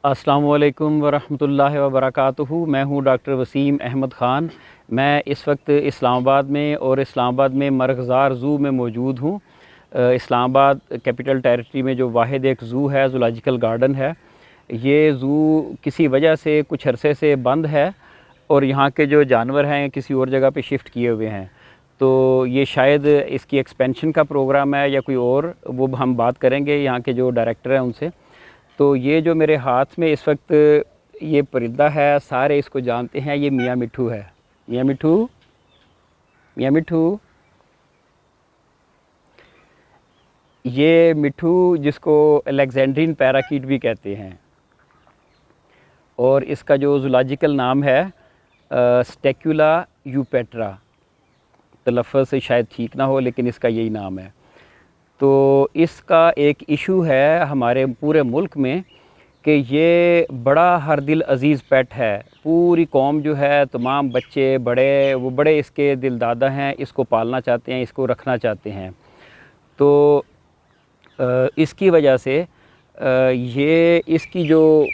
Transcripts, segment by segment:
अस्सलामु अलैकुम वरहमतुल्लाहि वबरकातुहू। मैं हूँ डॉक्टर वसीम अहमद ख़ान। मैं इस वक्त इस्लामाबाद में और इस्लामाबाद में मरग़ज़ार ज़ू में मौजूद हूँ। इस्लामाबाद कैपिटल टेरिटरी में जो वाहिद एक ज़ू है, ज़ूलॉजिकल गार्डन है। ये ज़ू किसी वजह से कुछ अरसे से बंद है और यहाँ के जो जानवर हैं किसी और जगह पे शिफ्ट किए हुए हैं। तो ये शायद इसकी एक्सपेंशन का प्रोग्राम है या कोई और, वो हम बात करेंगे यहाँ के जो डायरेक्टर हैं उनसे। तो ये जो मेरे हाथ में इस वक्त ये परिंदा है, सारे इसको जानते हैं, ये मियाँ मिट्ठू है। मियाँ मिट्ठू, मियाँ मिट्ठू। ये मिट्ठू जिसको अलेक्जेंड्रियन पैराकीट भी कहते हैं और इसका जो ज़ूलॉजिकल नाम है स्टेक्युला यूपेट्रा। तलफ़्फ़ुज़ से शायद ठीक ना हो लेकिन इसका यही नाम है। तो इसका एक इशू है हमारे पूरे मुल्क में कि ये बड़ा हर दिल अज़ीज़ पेट है। पूरी कौम जो है, तमाम बच्चे बड़े, वो बड़े इसके दिलदादा हैं, इसको पालना चाहते हैं, इसको रखना चाहते हैं। तो इसकी वजह से ये इसकी जो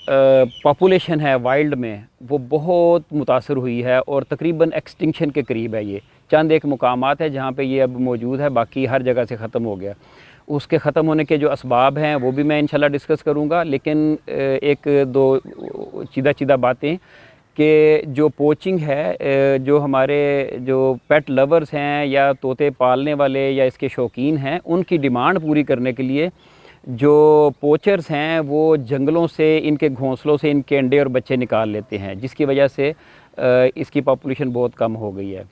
पॉपुलेशन है वाइल्ड में वो बहुत मुतासर हुई है और तकरीबन एक्सटिंक्शन के करीब है। ये चंद एक मुकामात है जहाँ पे ये अब मौजूद है, बाकी हर जगह से ख़त्म हो गया। उसके ख़त्म होने के जो असबाब हैं वो भी मैं इंशाल्लाह डिस्कस करूँगा, लेकिन एक दो चीदा बातें कि जो पोचिंग है, जो हमारे जो पेट लवर्स हैं या तोते पालने वाले या इसके शौकीन हैं, उनकी डिमांड पूरी करने के लिए जो पोचर्स हैं वो जंगलों से, इनके घोंसलों से इनके अंडे और बच्चे निकाल लेते हैं, जिसकी वजह से इसकी पॉपुलेशन बहुत कम हो गई है।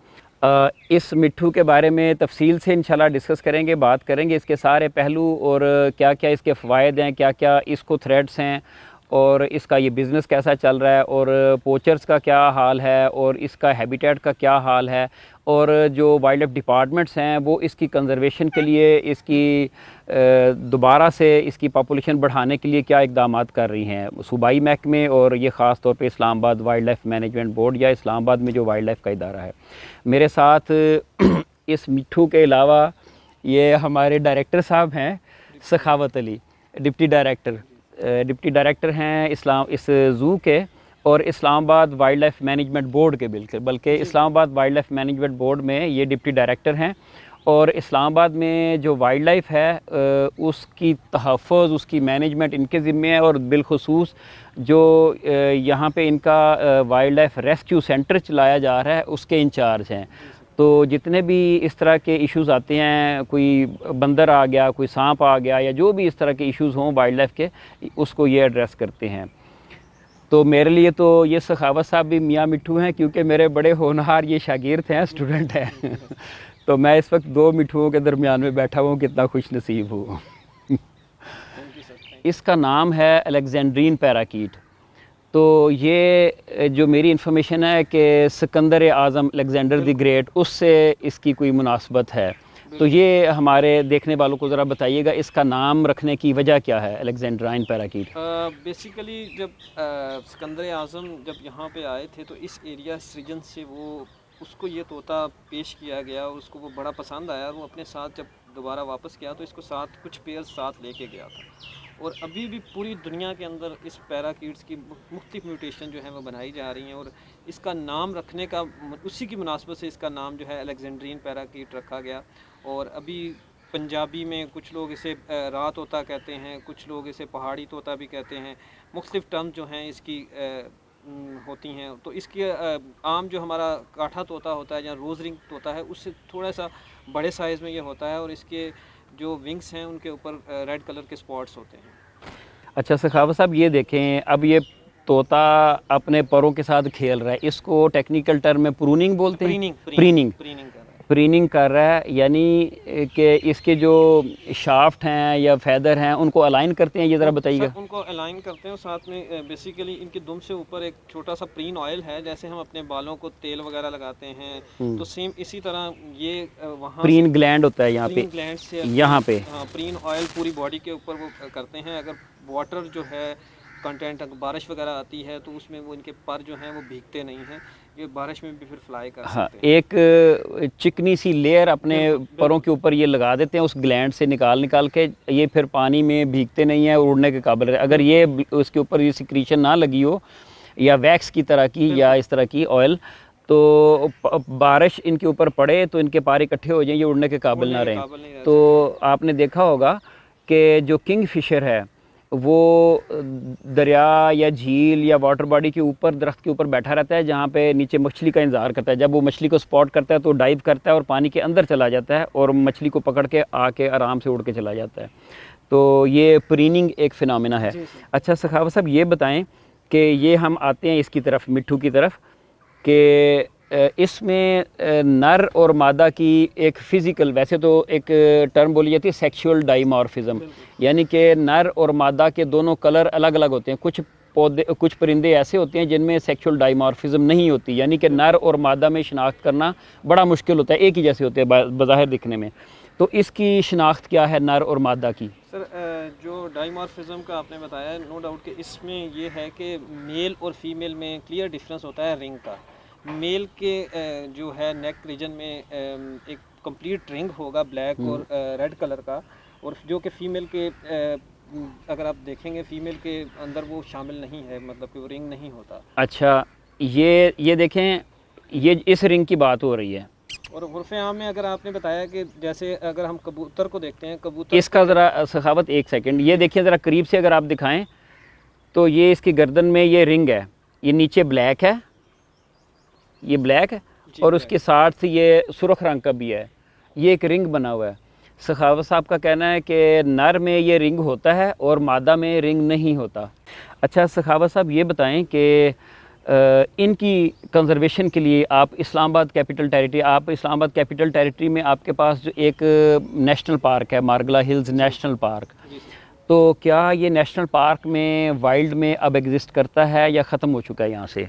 इस मिट्ठू के बारे में तफसील से इंशाल्लाह डिस्कस करेंगे, बात करेंगे इसके सारे पहलू और क्या क्या इसके फ़ायद हैं, क्या क्या इसको थ्रेट्स हैं और इसका ये बिज़नेस कैसा चल रहा है और पोचर्स का क्या हाल है और इसका हैबिटेट का क्या हाल है और जो वाइल्ड लाइफ डिपार्टमेंट्स हैं वो इसकी कंजर्वेशन के लिए, इसकी दोबारा से इसकी पॉपुलेशन बढ़ाने के लिए क्या इक़दामात कर रही हैं सूबाई महकमे और ये ख़ास तौर पे Islamabad wild life management board या इस्लामाबाद में जो वाइल्ड लाइफ का इदारा है। मेरे साथ इस मिट्ठू के अलावा ये हमारे डायरेक्टर साहब हैं, सखावत अली, डिप्टी डायरेक्टर हैं इस ज़ू के और Islamabad wild life management board के, बल्कि Islamabad wild life management board में ये डिप्टी डायरेक्टर हैं। और इस्लामाबाद में जो वाइल्ड लाइफ है उसकी तहफ़्फ़ुज़, उसकी मैनेजमेंट इनके ज़िम्मे है और बिलखुसूस जो यहाँ पे इनका वाइल्ड लाइफ रेस्क्यू सेंटर चलाया जा रहा है उसके इंचार्ज हैं। तो जितने भी इस तरह के इश्यूज़ आते हैं, कोई बंदर आ गया, कोई सांप आ गया या जो भी इस तरह के इश्यूज़ हों वाइल्ड लाइफ के, उसको ये एड्रेस करते हैं। तो मेरे लिए तो ये सखावत साहब भी मियाँ मिट्ठू हैं क्योंकि मेरे बड़े होनहार ये शागिर्द हैं, स्टूडेंट हैं। तो मैं इस वक्त दो मिट्ठुओं के दरमियान में बैठा हूँ, कितना खुश नसीब हूँ। इसका नाम है अलेक्जेंड्रियन पैराकीट। तो ये जो मेरी इन्फॉर्मेशन है कि सिकंदर आज़म अलेक्जेंडर द ग्रेट, उससे इसकी कोई मुनासबत है। तो ये हमारे देखने वालों को ज़रा बताइएगा इसका नाम रखने की वजह क्या है अलेक्जेंड्राइन पैराकीट। बेसिकली जब सिकंदर आज़म जब यहाँ पे आए थे तो इस एरिया रीजन से उसको ये तोता पेश किया गया और उसको वो बड़ा पसंद आया। वो अपने साथ जब दोबारा वापस गया तो इसको साथ कुछ पेयर साथ लेके गया था और अभी भी पूरी दुनिया के अंदर इस पैराकीट्स की मुख्तलिफ म्यूटेशन जो है वो बनाई जा रही हैं और इसका नाम रखने का उसी की मुनासबत से इसका नाम जो है अलेक्जेंड्रियन पैराकीट रखा गया। और अभी पंजाबी में कुछ लोग इसे रात तोता कहते हैं, कुछ लोग इसे पहाड़ी तोता भी कहते हैं, मुख्तलिफ टर्म जो हैं इसकी होती हैं। तो इसके आम जो हमारा काठा तोता होता है या रोज़ रिंग तोता है उससे थोड़ा सा बड़े साइज़ में ये होता है और इसके जो विंग्स हैं उनके ऊपर रेड कलर के स्पॉट्स होते हैं। अच्छा सखावत साहब, ये देखें, अब ये तोता अपने परों के साथ खेल रहा है, इसको टेक्निकल टर्म में प्रूनिंग बोलते हैं। प्रीनिंग कर रहा है, यानी कि इसके जो शाफ्ट हैं या फैदर हैं उनको अलाइन करते हैं, ये ज़रा बताइएगा। उनको अलाइन करते हैं और साथ में बेसिकली इनके दुम से ऊपर एक छोटा सा प्रीन ऑयल है, जैसे हम अपने बालों को तेल वगैरह लगाते हैं तो सेम इसी तरह ये वहाँ प्रीन ग्लैंड होता है यहाँ पे, ग्लैंड से यहाँ पे हाँ प्रीन ऑयल पूरी बॉडी के ऊपर वो करते हैं। अगर वाटर जो है कंटेंट, अगर बारिश वगैरह आती है तो उसमें वो इनके पर जो हैं वो भीगते नहीं हैं, ये बारिश में भी फिर फ्लाई कर हाँ, सकते हैं। एक चिकनी सी लेयर अपने परों के ऊपर ये लगा देते हैं, उस ग्लैंड से निकाल के ये फिर पानी में भीगते नहीं है और उड़ने के काबिल है। अगर ये उसके ऊपर ये सिक्रीशन ना लगी हो या वैक्स की तरह की या इस तरह की ऑयल, तो बारिश इनके ऊपर पड़े तो इनके पार इकट्ठे हो जाएं, ये उड़ने के काबिल ना रहें। तो आपने देखा होगा कि जो किंग फिशर है वो दरिया या झील या वाटर बॉडी के ऊपर, दरख्त के ऊपर बैठा रहता है, जहाँ पे नीचे मछली का इंतज़ार करता है। जब वो मछली को स्पॉट करता है तो डाइव करता है और पानी के अंदर चला जाता है और मछली को पकड़ के आके आराम से उड़ के चला जाता है। तो ये प्रीनिंग एक फिनोमेना है। अच्छा सखावत साहब, ये बताएं कि ये हम आते हैं इसकी तरफ, मिट्ठू की तरफ, कि इसमें नर और मादा की एक फ़िज़िकल, वैसे तो एक टर्म बोली जाती है सेक्सुअल डाइमॉर्फिज्म, यानी कि नर और मादा के दोनों कलर अलग अलग होते हैं। कुछ पौधे, कुछ परिंदे ऐसे होते हैं जिनमें सेक्सुअल डाइमॉर्फिज्म नहीं होती, यानी कि नर और मादा में शिनाख्त करना बड़ा मुश्किल होता है, एक ही जैसे होते हैं बज़ाहिर दिखने में। तो इसकी शिनाख्त क्या है नर और मादा की? सर, जो डाइमॉर्फिज्म का आपने बताया, नो डाउट कि इसमें ये है कि मेल और फीमेल में क्लियर डिफरेंस होता है रिंग का। मेल के जो है नेक रीजन में एक कंप्लीट रिंग होगा ब्लैक और रेड कलर का, और जो कि फीमेल के अगर आप देखेंगे फीमेल के अंदर वो शामिल नहीं है, मतलब कि वो रिंग नहीं होता। अच्छा, ये देखें, ये इस रिंग की बात हो रही है। और उर्फ़ आम में अगर आपने बताया कि जैसे अगर हम कबूतर को देखते हैं, कबूतर इसका ज़रा सखावत एक सेकंड, ये देखिए ज़रा करीब से अगर आप दिखाएं तो ये इसकी गर्दन में ये रिंग है, ये नीचे ब्लैक है, ये ब्लैक है और उसके साथ ये सुर्ख रंग का भी है, ये एक रिंग बना हुआ है। सखावत साहब का कहना है कि नर में ये रिंग होता है और मादा में रिंग नहीं होता। अच्छा सखावत साहब, ये बताएं कि इनकी कंजर्वेशन के लिए आप इस्लामाबाद कैपिटल टेरिटरी में आपके पास जो एक नेशनल पार्क है, मारगला हिल्स नेशनल पार्क, तो क्या ये नेशनल पार्क में वाइल्ड में अब एग्जिस्ट करता है या ख़त्म हो चुका है यहाँ से?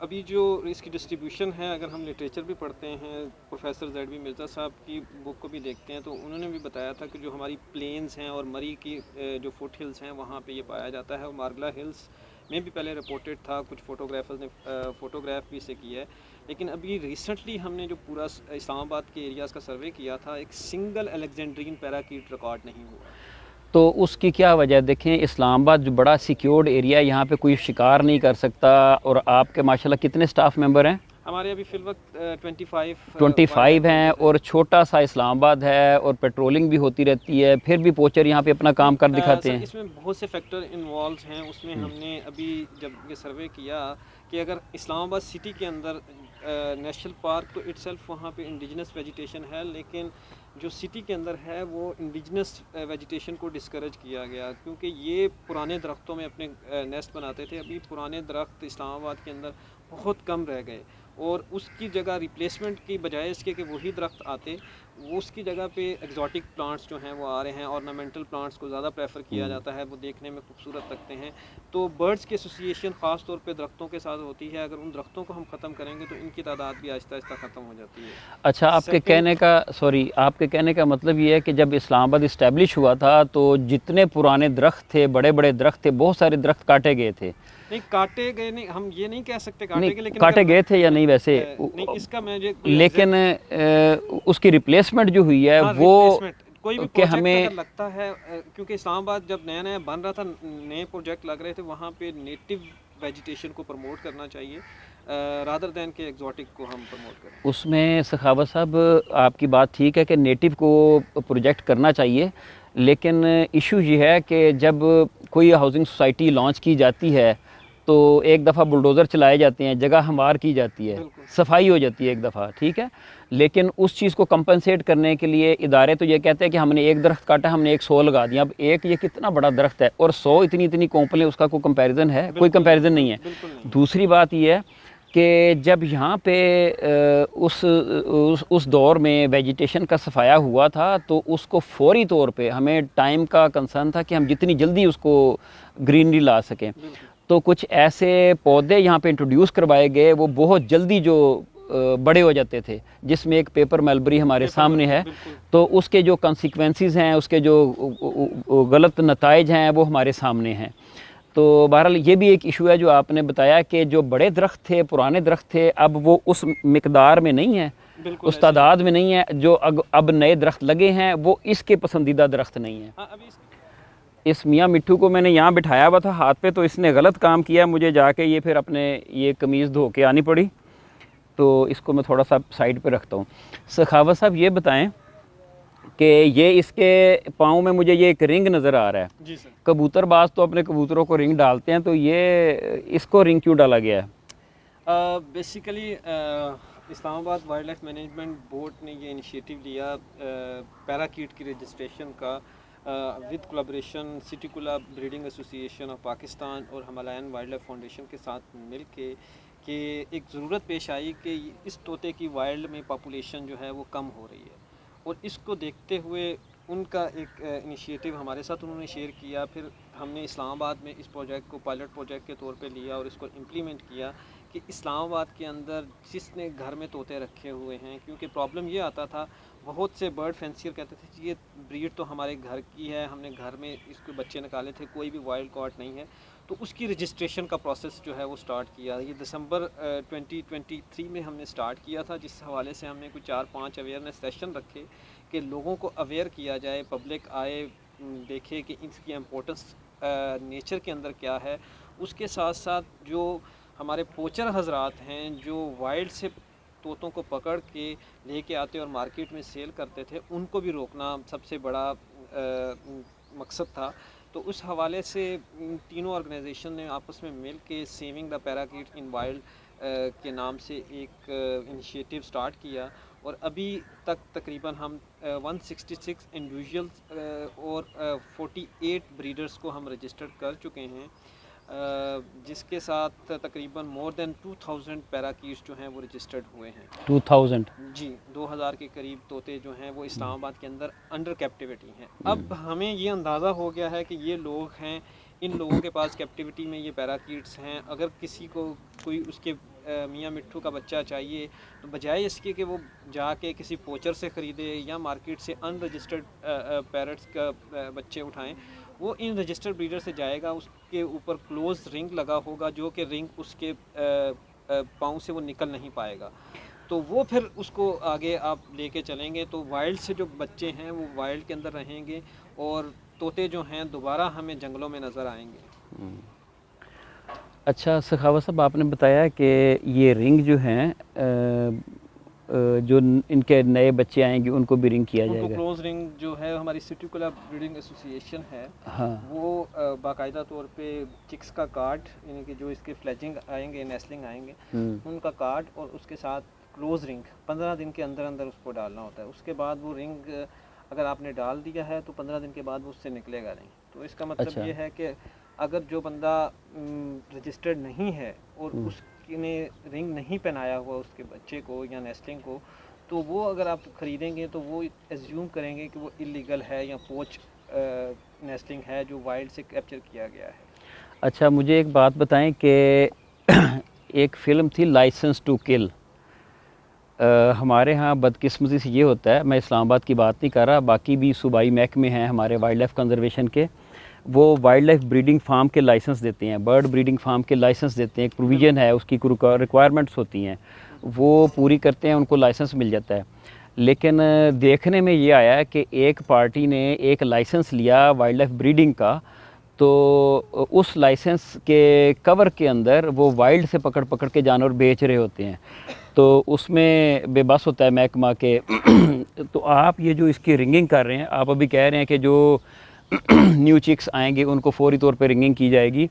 अभी जो इसकी डिस्ट्रीब्यूशन है, अगर हम लिटरेचर भी पढ़ते हैं, प्रोफेसर Z.B. मिर्ज़ा साहब की बुक को भी देखते हैं, तो उन्होंने भी बताया था कि जो हमारी प्लेन्स हैं और मरी की जो फुट हिल्स हैं वहाँ पे ये पाया जाता है। और मारगला हिल्स में भी पहले रिपोर्टेड था, कुछ फोटोग्राफर्स ने फ़ोटोग्राफ भी इसे किया है, लेकिन अभी रिसेंटली हमने जो पूरा इस्लामाबाद के एरियाज़ का सर्वे किया था, एक सिंगल अलेक्जेंड्रियन पैराकीट रिकॉर्ड नहीं हुआ। तो उसकी क्या वजह? देखें, इस्लामाबाद जो बड़ा सिक्योर्ड एरिया है, यहाँ पे कोई शिकार नहीं कर सकता, और आपके माशाल्लाह कितने स्टाफ मेंबर हैं? हमारे अभी फिल वक्त 25 हैं, और छोटा सा इस्लामाबाद है और पेट्रोलिंग भी होती रहती है, फिर भी पोचर यहाँ पे अपना काम कर दिखाते हैं। इसमें बहुत से फैक्टर इन्वॉल्व हैं। उसमें हमने अभी जब ये सर्वे किया कि अगर इस्लामाबाद सिटी के अंदर नेशनल पार्क तो इटसेल्फ वहाँ पे इंडिजिनस वेजिटेशन है, लेकिन जो सिटी के अंदर है वो इंडिजिनस वेजिटेशन को डिस्करेज किया गया, क्योंकि ये पुराने दरख्तों में अपने नेस्ट बनाते थे। अभी पुराने दरख्त इस्लामाबाद के अंदर बहुत कम रह गए, और उसकी जगह रिप्लेसमेंट की बजाय इसके कि वही दरख्त आते, वो उसकी जगह पे एग्जॉटिक प्लांट्स जो हैं वो आ रहे हैं। ऑर्नामेंटल प्लांट्स को ज़्यादा प्रेफर किया जाता है, वो देखने में खूबसूरत लगते हैं। तो बर्ड्स की एसोसिएशन ख़ास तौर पे दरख्तों के साथ होती है। अगर उन दरख्तों को हम ख़त्म करेंगे तो इनकी तादाद भी आहिस्ता आहिस्ता ख़त्म हो जाती है। अच्छा, आपके कहने का मतलब ये है कि जब इस्लामाबाद इस्टेब्लिश हुआ था तो जितने पुराने दरख्त थे, बड़े बड़े दरख्त थे, बहुत सारे दरख्त काटे गए थे। नहीं, काटे गए नहीं, हम ये नहीं कह सकते काटे गए, लेकिन काटे गए थे या नहीं वैसे नहीं, इसका मैं लेकिन उसकी रिप्लेसमेंट जो हुई है वो कोई भी कि हमें अगर लगता है, क्योंकि इस्लामाबाद जब नया नया बन रहा था, नए प्रोजेक्ट लग रहे थे, वहाँ पे नेटिव वेजिटेशन को प्रमोट करना चाहिए रादर दैन के एग्जॉटिक को हम प्रमोट करें। उसमें सखावत साहब आपकी बात ठीक है कि नेटिव को प्रोजेक्ट करना चाहिए, लेकिन इशू ये है कि जब कोई हाउसिंग सोसाइटी लॉन्च की जाती है तो एक दफ़ा बुलडोज़र चलाए जाते हैं, जगह हमवार की जाती है, सफाई हो जाती है एक दफ़ा, ठीक है, लेकिन उस चीज़ को कंपनसेट करने के लिए इदारे तो ये कहते हैं कि हमने एक दरख्त काटा, हमने 100 लगा दिया। अब एक ये कितना बड़ा दरख्त है और 100 इतनी कोंपलें, उसका कोई कंपैरिजन है? कोई कंपैरिजन नहीं है। दूसरी बात ये है कि जब यहाँ पे उस दौर में वेजिटेशन का सफाया हुआ था तो उसको फौरी तौर पे हमें टाइम का कंसर्न था कि हम जितनी जल्दी उसको ग्रीनरी ला सकें। तो कुछ ऐसे पौधे यहाँ पे इंट्रोड्यूस करवाए गए, वो बहुत जल्दी जो बड़े हो जाते थे, जिसमें एक पेपर मलबरी हमारे सामने है। तो उसके जो कॉन्सिक्वेंसेस हैं, उसके जो गलत नताइज हैं, वो हमारे सामने हैं। तो बहरहाल ये भी एक इशू है जो आपने बताया कि जो बड़े दरख्त थे, पुराने दरख्त थे, अब वो उस मिकदार में नहीं है, बिल्कुल उस तादाद में नहीं है। जो अब नए दरख्त लगे हैं वो इसके पसंदीदा दरख्त नहीं है। हाँ, अभी इस मियाँ मिट्ठू को मैंने यहाँ बिठाया हुआ था हाथ पे, तो इसने गलत काम किया, मुझे जाके ये फिर अपने ये कमीज़ धो के आनी पड़ी, तो इसको मैं थोड़ा सा साइड पे रखता हूँ। सखावत साहब ये बताएं कि ये इसके पाँव में मुझे ये एक रिंग नज़र आ रहा है। जी सर। कबूतरबाज तो अपने कबूतरों को रिंग डालते हैं, तो ये इसको रिंग क्यों डाला गया है? Basically Islamabad wild life management board ने ये इनिशिएटिव लिया पैराकीट की रजिस्ट्रेशन का with collaboration Psittacula breeding association of Pakistan और हिमालयन वाइल्ड लाइफ फाउंडेशन के साथ मिल के कि एक ज़रूरत पेश आई कि इस तोते की वाइल्ड में पॉपुलेशन जो है वो कम हो रही है, और इसको देखते हुए उनका एक इनिशिएटिव हमारे साथ उन्होंने शेयर किया। फिर हमने इस्लामाबाद में इस प्रोजेक्ट को पायलट प्रोजेक्ट के तौर पे लिया और इसको इम्प्लीमेंट किया कि इस्लामाबाद के अंदर जिसने घर में तोते रखे हुए हैं, क्योंकि प्रॉब्लम ये आता था, बहुत से बर्ड फैंसियर कहते थे कि ये ब्रीड तो हमारे घर की है, हमने घर में इसके बच्चे निकाले थे, कोई भी वाइल्ड कॉट नहीं है, तो उसकी रजिस्ट्रेशन का प्रोसेस जो है वो स्टार्ट किया। ये दिसंबर 2023 में हमने स्टार्ट किया था, जिस हवाले से हमने कुछ 4-5 अवेयरनेस सेशन रखे कि लोगों को अवेयर किया जाए, पब्लिक आए, देखे कि इसकी इम्पोर्टेंस नेचर के अंदर क्या है। उसके साथ साथ जो हमारे पोचर हजरात हैं जो वाइल्ड से तोतों को पकड़ के लेके आते और मार्केट में सेल करते थे, उनको भी रोकना सबसे बड़ा मकसद था। तो उस हवाले से तीनों ऑर्गेनाइजेशन ने आपस में मिल के saving the parakeet in wild के नाम से एक इनिशिएटिव स्टार्ट किया, और अभी तक तकरीबन हम 166 इंडिविजुअल्स और 48 ब्रीडर्स को हम रजिस्टर्ड कर चुके हैं, जिसके साथ तकरीबन मोर देन 2000 पैराकीट्स जो हैं वो रजिस्टर्ड हुए हैं। 2000 जी, 2000 के करीब तोते जो हैं वो इस्लामाबाद के अंदर अंडर कैप्टिविटी हैं। अब हमें ये अंदाज़ा हो गया है कि ये लोग हैं, इन लोगों के पास कैप्टिविटी में ये पैराकीट्स हैं। अगर किसी को कोई उसके मियाँ मिट्ठू का बच्चा चाहिए, तो बजाय इसके कि वो जाके किसी पोचर से ख़रीदे या मार्केट से अनरजिस्टर्ड पैरट्स का बच्चे उठाएं, वो इन रजिस्टर्ड ब्रीडर से जाएगा, उसके ऊपर क्लोज रिंग लगा होगा, जो कि रिंग उसके पाँव से वो निकल नहीं पाएगा, तो वो फिर उसको आगे आप लेके चलेंगे तो वाइल्ड से जो बच्चे हैं वो वाइल्ड के अंदर रहेंगे, और तोते जो हैं दोबारा हमें जंगलों में नज़र आएंगे। अच्छा सखावत साहब, आपने बताया कि ये रिंग जो हैं जो इनके नए बच्चे आएंगे उनको भी रिंग किया जाएगा। क्लोज रिंग जो है हमारी सिटीकुला ब्रीडिंग एसोसिएशन है, हाँ, वो बाकायदा तौर पे चिक्स का कार्ड, यानी कि जो इसके फ्लेजिंग आएंगे, नेस्लिंग आएंगे, उनका कार्ड और उसके साथ क्लोज रिंग 15 दिन के अंदर अंदर उसको डालना होता है। उसके बाद वो रिंग अगर आपने डाल दिया है तो 15 दिन के बाद वो उससे निकलेगा नहीं। तो इसका मतलब ये है कि अगर जो बंदा रजिस्टर्ड नहीं है और उसने रिंग नहीं पहनाया हुआ उसके बच्चे को या नेस्लिंग को, तो वो अगर आप ख़रीदेंगे तो वो एज्यूम करेंगे कि वो इलीगल है या पोच नेस्लिंग है जो वाइल्ड से कैप्चर किया गया है। अच्छा, मुझे एक बात बताएं कि एक फ़िल्म थी लाइसेंस टू किल। हमारे यहाँ बदकिस्मती से ये होता है, मैं इस्लामाबाद की बात नहीं कर रहा, बाकी भी सूबाई महकमे हैं हमारे वाइल्ड लाइफ कंजर्वेशन के, वो वाइल्ड लाइफ ब्रीडिंग फार्म के लाइसेंस देते हैं, बर्ड ब्रीडिंग फार्म के लाइसेंस देते हैं, एक प्रोविज़न है, उसकी रिक्वायरमेंट्स होती हैं, वो पूरी करते हैं, उनको लाइसेंस मिल जाता है। लेकिन देखने में ये आया कि एक पार्टी ने एक लाइसेंस लिया वाइल्ड लाइफ ब्रीडिंग का, तो उस लाइसेंस के कवर के अंदर वो वाइल्ड से पकड़ पकड़ के जानवर बेच रहे होते हैं, तो उसमें बेबस होता है महकमा के। तो आप ये जो इसकी रिंगिंग कर रहे हैं, आप अभी कह रहे हैं कि जो न्यू चिक्स आएंगे उनको फौरी तौर पे रिंगिंग की जाएगी,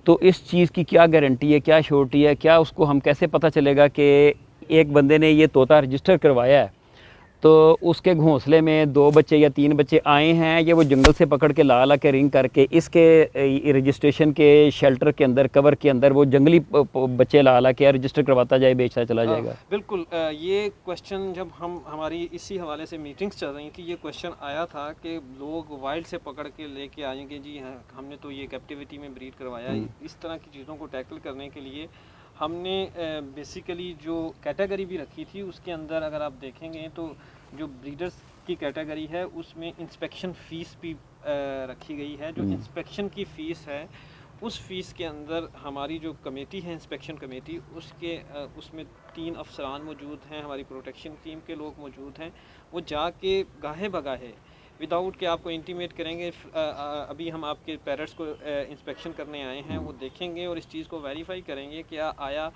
तो इस चीज़ की क्या गारंटी है, क्या श्योरिटी है, क्या उसको हम कैसे पता चलेगा कि एक बंदे ने ये तोता रजिस्टर करवाया है तो उसके घोंसले में 2 बच्चे या 3 बच्चे आए हैं, या वो जंगल से पकड़ के ला के रिंग करके इसके रजिस्ट्रेशन के शेल्टर के अंदर, कवर के अंदर वो जंगली बच्चे ला के रजिस्टर करवाता जाए, बेचता चला जाएगा? बिल्कुल, ये क्वेश्चन जब हमारी इसी हवाले से मीटिंग्स चल रही थी, ये क्वेश्चन आया था कि लोग वाइल्ड से पकड़ के लेके आएंगे, जी हाँ हमने तो ये कैप्टिविटी में ब्रीड करवाया। इस तरह की चीज़ों को टैकल करने के लिए हमने बेसिकली जो कैटेगरी भी रखी थी, उसके अंदर अगर आप देखेंगे तो जो ब्रीडर्स की कैटेगरी है उसमें इंस्पेक्शन फ़ीस भी रखी गई है। जो इंस्पेक्शन की फ़ीस है उस फ़ीस के अंदर हमारी जो कमेटी है, इंस्पेक्शन कमेटी, उसमें 3 अफसरान मौजूद हैं, हमारी प्रोटेक्शन टीम के लोग मौजूद हैं। वो जाके गाहे बगाहे विदाउट कि आपको इंटीमेट करेंगे, अभी हम आपके पैरट्स को इंस्पेक्शन करने आए हैं, वो देखेंगे और इस चीज़ को वेरीफाई करेंगे कि आया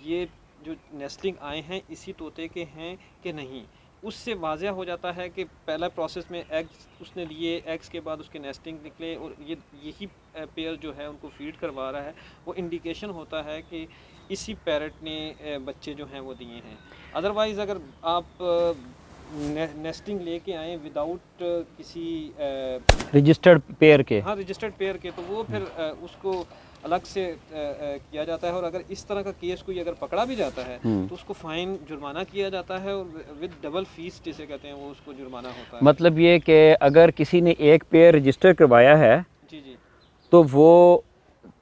ये जो नेस्टिंग आए हैं इसी तोते के हैं कि नहीं। उससे वाज़ह हो जाता है कि पहला प्रोसेस में एग्स उसने लिए, एग्स के बाद उसके नेस्टिंग निकले और यही पेयर जो है उनको फीड करवा रहा है, वो इंडिकेशन होता है कि इसी पैरट ने बच्चे जो हैं वो दिए हैं। अदरवाइज़ अगर आप नेस्टिंग लेके आए विदाउट किसी रजिस्टर्ड पेयर के, हाँ रजिस्टर्ड पेयर के, तो वो फिर उसको अलग से किया जाता है। और अगर इस तरह का केस कोई अगर पकड़ा भी जाता है तो उसको फ़ाइन जुर्माना किया जाता है और विद डबल फीस जिसे कहते हैं वो उसको जुर्माना होता है। मतलब ये कि अगर किसी ने एक पेयर रजिस्टर करवाया है जी जी, तो वो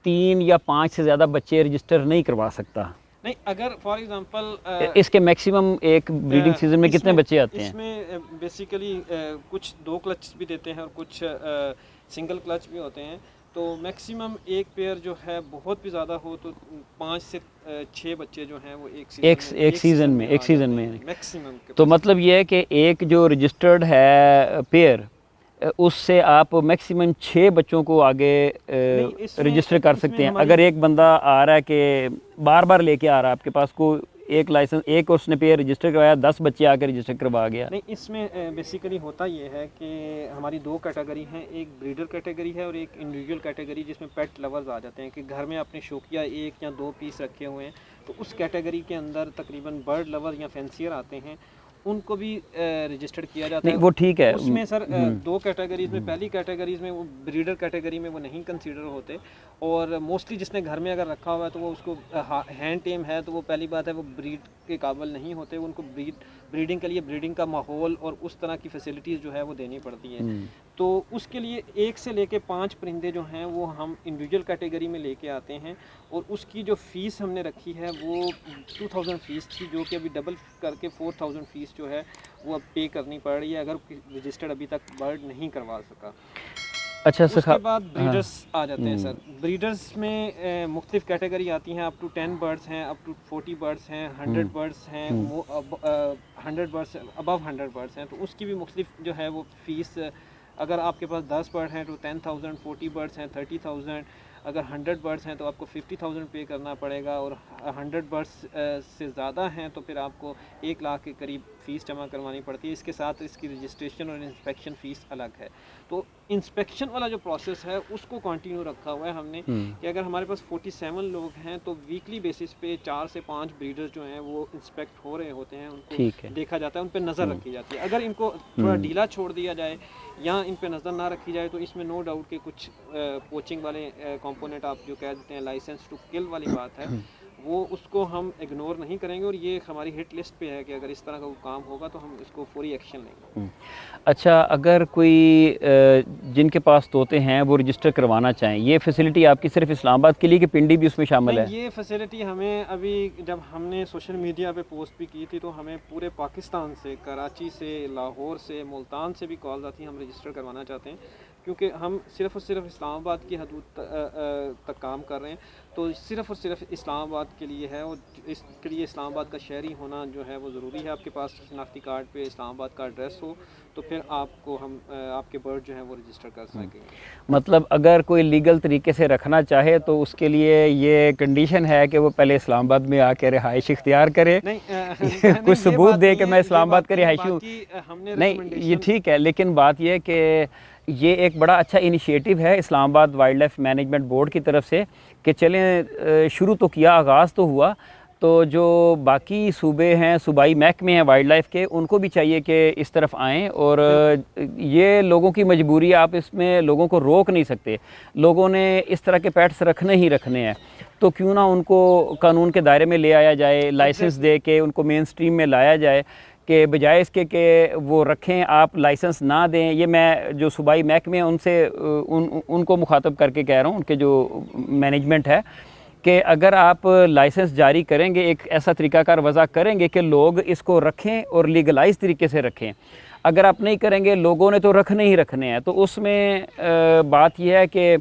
3 या 5 से ज़्यादा बच्चे रजिस्टर नहीं करवा सकता। नहीं, अगर फॉर एग्जांपल इसके मैक्सिमम एक ब्रीडिंग सीजन में कितने बच्चे आते हैं? इसमें बेसिकली कुछ 2 क्लच भी देते हैं और कुछ सिंगल क्लच भी होते हैं। तो मैक्सिमम एक पेयर जो है बहुत भी ज़्यादा हो तो 5 से 6 बच्चे जो हैं वो एक सीज़न में मैक्सिमम। तो मतलब ये है कि एक जो रजिस्टर्ड है पेयर, उससे आप मैक्सिमम 6 बच्चों को आगे रजिस्टर कर सकते हैं। अगर एक बंदा आ रहा है कि बार बार लेके आ रहा है आपके पास को एक लाइसेंस, एक उसने पेयर रजिस्टर करवाया, 10 बच्चे आकर रजिस्टर करवा गया। नहीं, इसमें बेसिकली होता ये है कि हमारी 2 कैटेगरी हैं, एक ब्रीडर कैटेगरी है और एक इंडिविजुअल कैटेगरी जिसमें पेट लवर्स आ जाते हैं कि घर में अपने शौकिया 1 या 2 पीस रखे हुए हैं। तो उस कैटेगरी के अंदर तकरीबन बर्ड लवर या फैंसियर आते हैं, उनको भी रजिस्टर्ड किया जाता है। वो ठीक है। उसमें सर 2 कैटेगरीज में, पहली कैटेगरीज में वो ब्रीडर कैटेगरी में वो नहीं कंसीडर होते और मोस्टली जिसने घर में अगर रखा हुआ है तो वो उसको हैंड टेम है तो वो पहली बात है वो ब्रीड के काबिल नहीं होते। उनको ब्रीडिंग के लिए ब्रीडिंग का माहौल और उस तरह की फैसिलिटीज़ जो है वो देनी पड़ती हैं। तो उसके लिए 1 से लेके 5 परिंदे जो हैं वो हम इंडिविजुअल कैटेगरी में लेके आते हैं और उसकी जो फ़ीस हमने रखी है वो 2000 फ़ीस थी, जो कि अभी डबल करके 4000 फ़ीस जो है वो अब पे करनी पड़ रही है अगर रजिस्टर्ड अभी तक बर्ड नहीं करवा सका। अच्छा, उसके बाद ब्रीडर्स आ जाते हैं सर। ब्रीडर्स में मुख्तलिफ कैटेगरी आती हैं, अप टू 10 बर्ड्स हैं, अप टू 40 बर्ड्स हैं, 100 बर्ड्स हैं, 100 बर्ड्स अबव 100 बर्ड्स हैं। तो उसकी भी मुख्तलिफ जो है वो फ़ीस, अगर आपके पास 10 बर्ड हैं तो 10,000, 40 बर्ड्स हैं 30,000, अगर 100 बर्ड्स हैं तो आपको 50,000 पे करना पड़ेगा और 100 बर्ड्स से ज़्यादा हैं तो फिर आपको 1 लाख के करीब फ़ीस जमा करवानी पड़ती है। इसके साथ इसकी रजिस्ट्रेशन और इंस्पेक्शन फ़ीस अलग है। तो इंस्पेक्शन वाला जो प्रोसेस है उसको कंटिन्यू रखा हुआ है हमने कि अगर हमारे पास 47 लोग हैं तो वीकली बेसिस पे 4 से 5 ब्रीडर्स जो हैं वो इंस्पेक्ट हो रहे होते हैं, उनको देखा जाता है, उन पर नज़र रखी जाती है। अगर इनको थोड़ा ढीला छोड़ दिया जाए या इन पर नज़र ना रखी जाए तो इसमें नो डाउट के कुछ पोचिंग वाले कंपोनेंट आप जो कह देते हैं लाइसेंस टू किल वाली बात है, वो उसको हम इग्नोर नहीं करेंगे और ये हमारी हिट लिस्ट पे है कि अगर इस तरह का कोई काम होगा तो हम इसको फौरी एक्शन लेंगे। अच्छा, अगर कोई जिनके पास तोते हैं वो रजिस्टर करवाना चाहें, ये फैसिलिटी आपकी सिर्फ इस्लामाबाद के लिए कि पिंडी भी उसमें शामिल है? ये फैसिलिटी हमें अभी जब हमने सोशल मीडिया पे पोस्ट भी की थी तो हमें पूरे पाकिस्तान से, कराची से, लाहौर से, मुल्तान से भी कॉल्स आती हैं, हम रजिस्टर करवाना चाहते हैं क्योंकि हम सिर्फ़ और सिर्फ इस्लामाबाद की हदूद तक काम कर रहे हैं। तो सिर्फ़ और सिर्फ इस्लामाबाद के लिए है और इसके लिए इस्लामाबाद का शहरी होना जो है वो ज़रूरी है। आपके पास शनाख्ती कार्ड पे इस्लामाबाद का एड्रेस हो तो फिर आपको हम आपके बर्ड जो है वो रजिस्टर कर सकेंगे। मतलब अगर कोई लीगल तरीके से रखना चाहे तो उसके लिए ये कंडीशन है कि वो पहले इस्लामाबाद में आके रिहाइश इख्तियार करे? नहीं कुछ सबूत दे कि मैं इस्लामाबाद का रिहायशी हूँ? नहीं, ये ठीक है, लेकिन बात यह कि ये एक बड़ा अच्छा इनिशिएटिव है Islamabad wild life management board की तरफ से कि चलें, शुरू तो किया, आगाज़ तो हुआ, तो जो बाकी सूबे हैं, सूबाई महकमे हैं वाइल्ड लाइफ के, उनको भी चाहिए कि इस तरफ आएँ। और ये लोगों की मजबूरी है, आप इसमें लोगों को रोक नहीं सकते। लोगों ने इस तरह के पेट्स रखने ही रखने हैं, तो क्यों ना उनको कानून के दायरे में ले आया जाए, लाइसेंस दे के उनको मेन स्ट्रीम में लाया जाए कि बजाय इसके कि वो रखें आप लाइसेंस ना दें। ये मैं जो सूबाई महकमे हैं उनसे उनको मुखातब करके कह रहा हूँ, उनके जो मैनेजमेंट है, कि अगर आप लाइसेंस जारी करेंगे, एक ऐसा तरीक़ाकार वज़ा करेंगे कि लोग इसको रखें और लीगलाइज तरीके से रखें। अगर आप नहीं करेंगे, लोगों ने तो रखने ही रखने हैं, तो उसमें बात यह है कि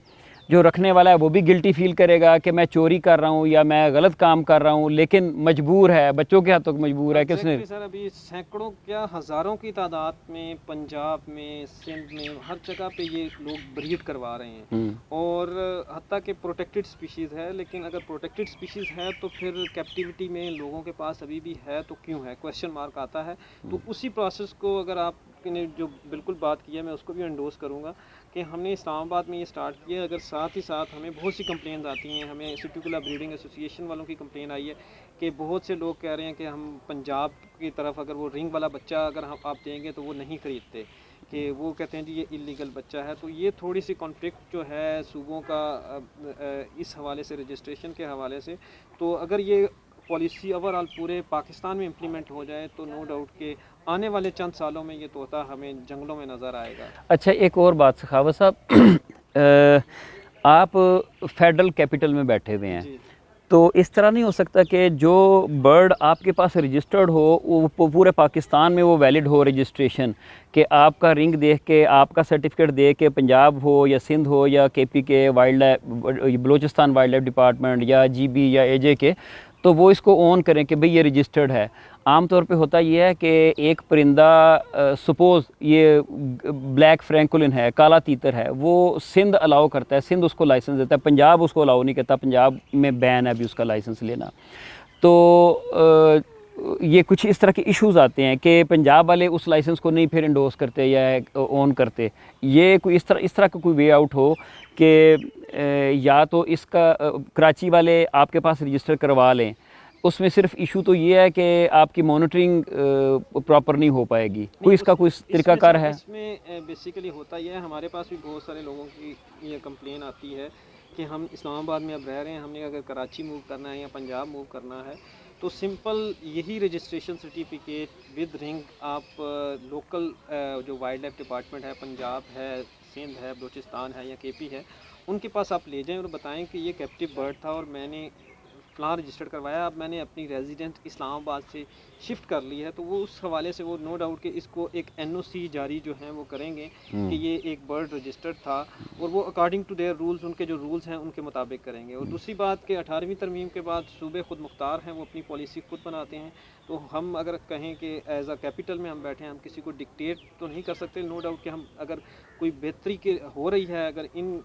जो रखने वाला है वो भी गिल्टी फील करेगा कि मैं चोरी कर रहा हूँ या मैं गलत काम कर रहा हूँ, लेकिन मजबूर है, बच्चों के हाथों मजबूर है कि उसने। सर अभी सैकड़ों क्या हज़ारों की तादाद में पंजाब में, सिंध में, हर जगह पे ये लोग ब्रीड करवा रहे हैं। और हत्ता कि प्रोटेक्टेड स्पीशीज़ है, लेकिन अगर प्रोटेक्टेड स्पीशीज़ है तो फिर कैप्टिविटी में लोगों के पास अभी भी है तो क्यों है, क्वेश्चन मार्क आता है। तो उसी प्रोसेस को अगर आपने जो बिल्कुल बात की है मैं उसको भी एंडोर्स करूँगा कि हमने इस्लामाबाद में ये स्टार्ट किया। अगर साथ ही साथ हमें बहुत सी कंप्लेंट आती हैं, हमें सिटीकुला ब्रीडिंग एसोसिएशन वालों की कंप्लेन आई है कि बहुत से लोग कह रहे हैं कि हम पंजाब की तरफ अगर वो रिंग वाला बच्चा अगर हम आप देंगे तो वो नहीं ख़रीदते, कि वो कहते हैं जी ये इलीगल बच्चा है। तो ये थोड़ी सी कॉन्फ्लिक्ट जो है सूबों का इस हवाले से, रजिस्ट्रेशन के हवाले से, तो अगर ये पॉलिसी ओवरऑल पूरे पाकिस्तान में इम्प्लीमेंट हो जाए तो नो डाउट के आने वाले चंद सालों में ये तोता हमें जंगलों में नज़र आएगा। अच्छा, एक और बात सखावत साहब, आप फेडरल कैपिटल में बैठे हुए हैं, तो इस तरह नहीं हो सकता कि जो बर्ड आपके पास रजिस्टर्ड हो वो पूरे पाकिस्तान में वो वैलिड हो रजिस्ट्रेशन, कि आपका रिंग देख के, आपका सर्टिफिकेट दे के पंजाब हो या सिंध हो या केपी के wild life, Balochistan wild life department या जीबी या एजे के, तो वो इसको ऑन करें कि भाई ये रजिस्टर्ड है। आम तौर पे होता ये है कि एक परिंदा, सपोज़ ये ब्लैक फ्रैंकुलिन है, काला तीतर है, वो सिंध अलाउ करता है, सिंध उसको लाइसेंस देता है, पंजाब उसको अलाउ नहीं करता, पंजाब में बैन है अभी उसका लाइसेंस लेना। तो ये कुछ इस तरह के इश्यूज़ आते हैं कि पंजाब वाले उस लाइसेंस को नहीं फिर इंडोर्स करते या ऑन करते। ये कोई इस तरह का कोई वे आउट हो कि या तो इसका कराची वाले आपके पास रजिस्टर करवा लें, उसमें सिर्फ इशू तो ये है कि आपकी मॉनिटरिंग प्रॉपर नहीं हो पाएगी, कोई इसका कोई तरीकाकार है? इसमें बेसिकली होता यह है, हमारे पास भी बहुत सारे लोगों की ये कंप्लेन आती है कि हम इस्लामाबाद में अब रह रहे हैं, हमने अगर कराची मूव करना है या पंजाब मूव करना है तो सिंपल यही रजिस्ट्रेशन सर्टिफिकेट विद रिंग आप लोकल जो वाइल्ड लाइफ डिपार्टमेंट है, पंजाब है, सिंध है, बलूचिस्तान है या केपी है, उनके पास आप ले जाएं और बताएं कि ये कैप्टिव बर्ड था और मैंने फ़लाँ रजिस्टर्ड करवाया, अब मैंने अपनी रेजिडेंट इस्लामाबाद से शिफ्ट कर ली है। तो वो उस हवाले से वो नो डाउट कि इसको एक एनओसी जारी जो हैं वो करेंगे कि ये एक बर्ड रजिस्टर्ड था, और वो अकॉर्डिंग टू देयर रूल्स, उनके जो रूल्स हैं उनके मुताबिक करेंगे। और दूसरी बात कि 18वीं तरमीम के बाद सूबे खुद मुख्तार हैं, वो अपनी पॉलिसी खुद बनाते हैं। तो हम अगर कहें कि एज अ कैपिटल में हम बैठे हैं, हम किसी को डिक्टेट तो नहीं कर सकते। नो डाउट कि हम अगर कोई बेहतरी के हो रही है, अगर इन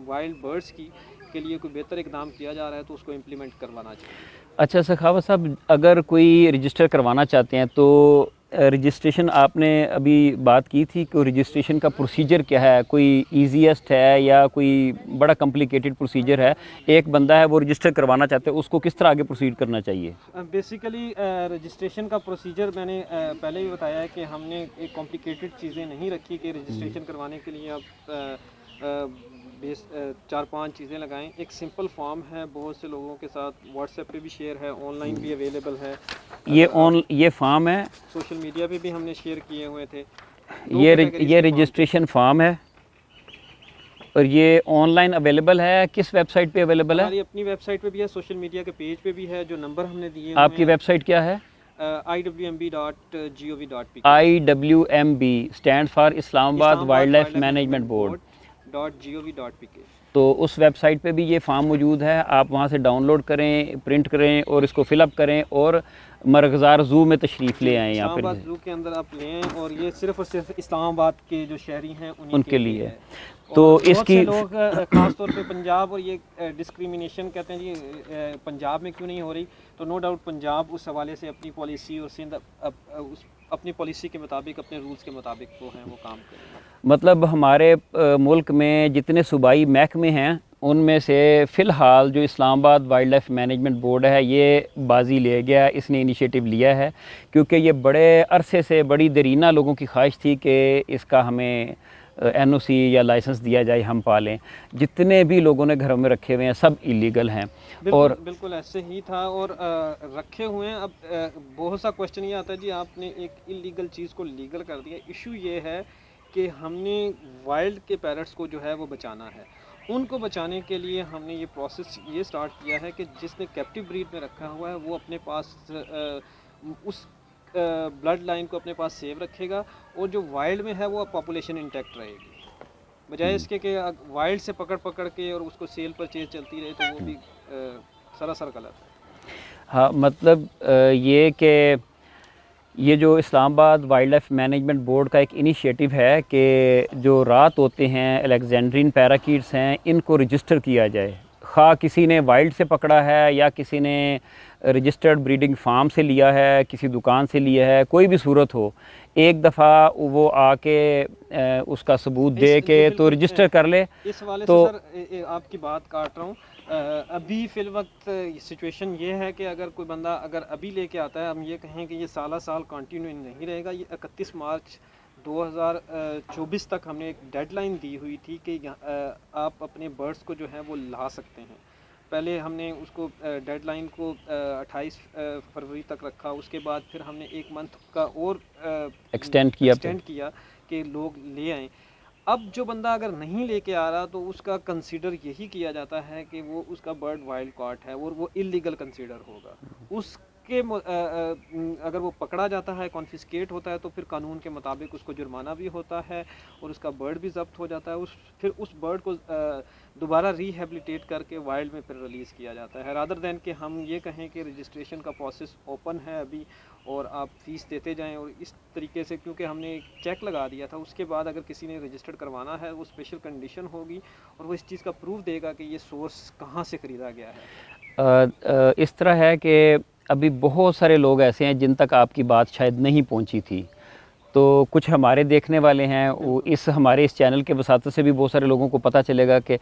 वाइल्ड बर्ड्स की के लिए कोई बेहतर इकदाम किया जा रहा है तो उसको इम्प्लीमेंट करवाना चाहिए। अच्छा सखावत साहब, अगर कोई रजिस्टर करवाना चाहते हैं तो रजिस्ट्रेशन आपने अभी बात की थी कि रजिस्ट्रेशन का प्रोसीजर क्या है, कोई ईजीएस्ट है या कोई बड़ा कॉम्प्लिकेटेड प्रोसीजर है? एक बंदा है वो रजिस्टर करवाना चाहते हैं, उसको किस तरह आगे प्रोसीड करना चाहिए? बेसिकली रजिस्ट्रेशन का प्रोसीजर मैंने पहले भी बताया है कि हमने एक कॉम्प्लिकेटेड चीज़ें नहीं रखी कि रजिस्ट्रेशन करवाने के लिए आप 4-5 चीज़ें लगाएं। एक सिंपल फॉर्म है, बहुत से लोगों के साथ व्हाट्सएप पे भी शेयर है, ऑनलाइन भी अवेलेबल है। ये फॉर्म है, सोशल मीडिया पे भी हमने शेयर किए हुए थे। ये रजिस्ट्रेशन फॉर्म है और ये ऑनलाइन अवेलेबल है। किस वेबसाइट पे अवेलेबल है? हमारी अपनी वेबसाइट पे भी है, सोशल मीडिया के पेज पे भी है। जो नंबर हमने दिए, आपकी वेबसाइट क्या है? IWMB.gov.pk। IWMB stand for Islamabad wild life management board .gov.pk। तो उस वेबसाइट पे भी ये फार्म मौजूद है, आप वहाँ से डाउनलोड करें, प्रिंट करें और इसको फिलअप करें और मरगज़ार ज़ू में तशरीफ़ ले आएँ। यहाँ पर इस्लामाबाद ज़ू के अंदर आप ले आएँ, और ये सिर्फ और सिर्फ इस्लामाबाद के जो शहरी हैं उनके लिए है। तो इसकी लोग ख़ास तौर पे पंजाब, और ये डिस्क्रिमिनेशन कहते हैं जी पंजाब में क्यों नहीं हो रही, तो नो डाउट पंजाब उस हवाले से अपनी पॉलिसी और सिंध उस अपनी पॉलिसी के मुताबिक, अपने रूल्स के मुताबिक वो हैं वो काम करेंगे। मतलब हमारे मुल्क में जितने सूबाई महकमे हैं उनमें से फ़िलहाल जो Islamabad wild life management board है ये बाजी ले गया, इसने इनिशिएटिव लिया है, क्योंकि ये बड़े अरसे से बड़ी देरीना लोगों की ख्वाहिश थी कि इसका हमें एनओसी या लाइसेंस दिया जाए, हम पालें। जितने भी लोगों ने घरों में रखे हुए हैं सब इलीगल हैं। और बिल्कुल ऐसे ही था, और रखे हुए हैं। अब बहुत सा क्वेश्चन ये आता है जी आपने एक इलीगल चीज़ को लीगल कर दिया। इशू ये है कि हमने वाइल्ड के पैरट्स को जो है वो बचाना है। उनको बचाने के लिए हमने ये प्रोसेस ये स्टार्ट किया है कि जिसने कैप्टिव ब्रीड में रखा हुआ है वो अपने पास उस ब्लड लाइन को अपने पास सेव रखेगा, और जो वाइल्ड में है वो पॉपुलेशन इंटैक्ट रहेगी। बजाय इसके कि वाइल्ड से पकड़ पकड़ के और उसको सेल परचेज चलती रहे, तो वो भी सरासर गलत है। हाँ, मतलब ये कि ये जो Islamabad wild life management board का एक इनिशिएटिव है कि जो रात होते हैं अलेक्जेंड्रियन पैराकीट्स हैं, इनको रजिस्टर किया जाए। खा किसी ने वाइल्ड से पकड़ा है या किसी ने रजिस्टर्ड ब्रीडिंग फार्म से लिया है, किसी दुकान से लिया है, कोई भी सूरत हो, एक दफ़ा वो आके उसका सबूत दे के तो रजिस्टर कर ले। इस वाले तो से सर आपकी बात काट रहा हूँ। अभी फ़िल वक्त सिचुएशन ये है कि अगर कोई बंदा अगर अभी लेके आता है, हम ये कहें कि ये साल कंटिन्यू नहीं रहेगा। ये 31 मार्च 2024 तक हमने एक डेडलाइन दी हुई थी कि आप अपने बर्ड्स को जो है वो ला सकते हैं। पहले हमने उसको डेडलाइन को 28 फरवरी तक रखा, उसके बाद फिर हमने एक मंथ का और एक्सटेंड किया कि लोग ले आएँ। अब जो बंदा अगर नहीं लेके आ रहा तो उसका कंसीडर यही किया जाता है कि वो उसका बर्ड वाइल्ड कॉट है और वो इलीगल कंसीडर होगा। उसके अगर वो पकड़ा जाता है, कॉन्फिस्केट होता है, तो फिर कानून के मुताबिक उसको जुर्माना भी होता है और उसका बर्ड भी जब्त हो जाता है। फिर उस बर्ड को दोबारा रिहेबिलिटेट करके वाइल्ड में फिर रिलीज़ किया जाता है, रादर दैन कि हम ये कहें कि रजिस्ट्रेशन का प्रोसेस ओपन है अभी और आप फ़ीस देते जाएं। और इस तरीके से, क्योंकि हमने एक चेक लगा दिया था, उसके बाद अगर किसी ने रजिस्टर्ड करवाना है वो स्पेशल कंडीशन होगी और वो इस चीज़ का प्रूफ देगा कि ये सोर्स कहाँ से ख़रीदा गया है। इस तरह है कि अभी बहुत सारे लोग ऐसे हैं जिन तक आपकी बात शायद नहीं पहुंची थी, तो कुछ हमारे देखने वाले हैं, वो हमारे इस चैनल के वसातत से भी बहुत सारे लोगों को पता चलेगा कि